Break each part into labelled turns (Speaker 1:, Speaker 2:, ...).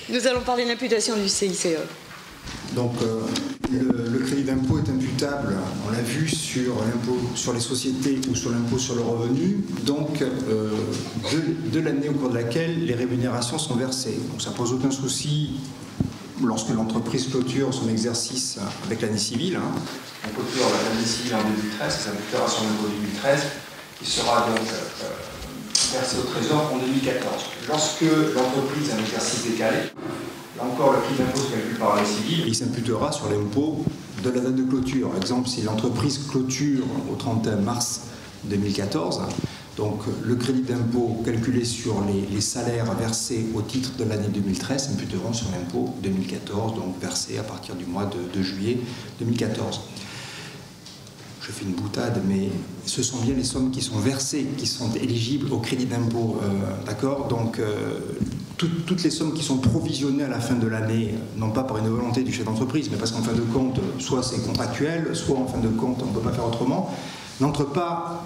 Speaker 1: Nous allons parler d'imputation du CICE.
Speaker 2: Donc le crédit d'impôt est imputable, on l'a vu, sur l'impôt sur les sociétés ou sur l'impôt sur le revenu, donc de l'année au cours de laquelle les rémunérations sont versées. Donc ça ne pose aucun souci lorsque l'entreprise clôture son exercice avec l'année civile. On clôture l'année civile en 2013, ça s'imputera sur l'impôt 2013, qui sera donc versé au Trésor en 2014. Lorsque l'entreprise a un exercice décalé, là encore, le crédit d'impôt se calcule par l'année civile. Il s'imputera sur l'impôt de la date de clôture. Par exemple, si l'entreprise clôture au 31 mars 2014, donc le crédit d'impôt calculé sur les salaires versés au titre de l'année 2013 s'imputeront sur l'impôt 2014, donc versé à partir du mois de juillet 2014. Je fais une boutade, mais ce sont bien les sommes qui sont versées, qui sont éligibles au crédit d'impôt, d'accord? Donc, toutes les sommes qui sont provisionnées à la fin de l'année, non pas par une volonté du chef d'entreprise, mais parce qu'en fin de compte, soit c'est contractuel, soit en fin de compte, on ne peut pas faire autrement, n'entrent pas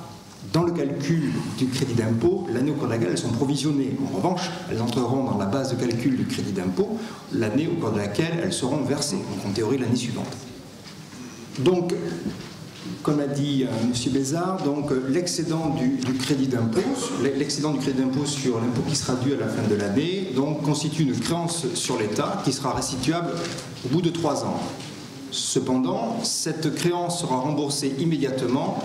Speaker 2: dans le calcul du crédit d'impôt l'année au cours de laquelle elles sont provisionnées. En revanche, elles entreront dans la base de calcul du crédit d'impôt l'année au cours de laquelle elles seront versées, donc en théorie l'année suivante. Donc, comme a dit M. Bézard, l'excédent du crédit d'impôt sur l'impôt qui sera dû à la fin de l'année constitue une créance sur l'État qui sera restituable au bout de 3 ans. Cependant, cette créance sera remboursée immédiatement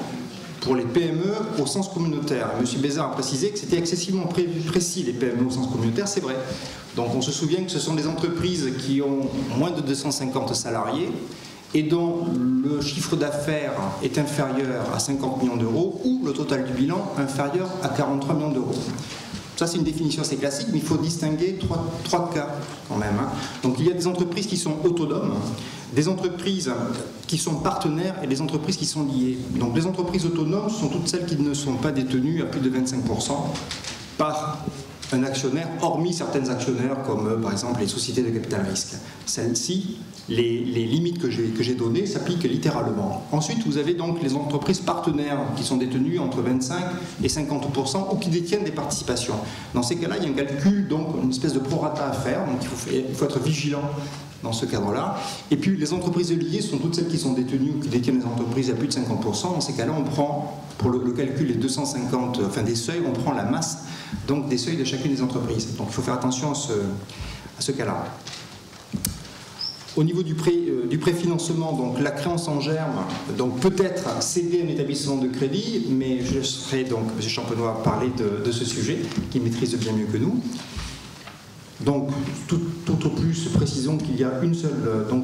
Speaker 2: pour les PME au sens communautaire. M. Bézard a précisé que c'était excessivement précis, les PME au sens communautaire, c'est vrai. Donc on se souvient que ce sont des entreprises qui ont moins de 250 salariés et dont le chiffre d'affaires est inférieur à 50 millions d'euros ou le total du bilan inférieur à 43 millions d'euros. Ça, c'est une définition assez classique, mais il faut distinguer trois cas quand même. Donc il y a des entreprises qui sont autonomes, des entreprises qui sont partenaires et des entreprises qui sont liées. Donc les entreprises autonomes sont toutes celles qui ne sont pas détenues à plus de 25% par un actionnaire, hormis certains actionnaires comme par exemple les sociétés de capital risque. Celles-ci, les limites que j'ai données s'appliquent littéralement. Ensuite, vous avez donc les entreprises partenaires qui sont détenues entre 25 et 50% ou qui détiennent des participations. Dans ces cas-là, il y a un calcul, donc une espèce de prorata à faire, donc il faut être vigilant dans ce cadre-là. Et puis les entreprises liées sont toutes celles qui sont détenues ou qui détiennent des entreprises à plus de 50%. Dans ces cas-là, on prend, pour le calcul des 250, enfin des seuils, on prend la masse donc des seuils de chacune des entreprises. Donc il faut faire attention à ce cas-là. Au niveau du préfinancement, donc la créance en germe peut être cédée à un établissement de crédit, mais je laisserai donc M. Champenois parler de ce sujet, qui maîtrise bien mieux que nous. Donc, tout au plus, précisons qu'il y a une seule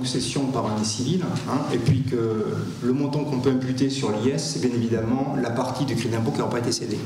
Speaker 2: cession par année civile, et puis que le montant qu'on peut imputer sur l'IS, c'est bien évidemment la partie du crédit d'impôt qui n'aura pas été cédée.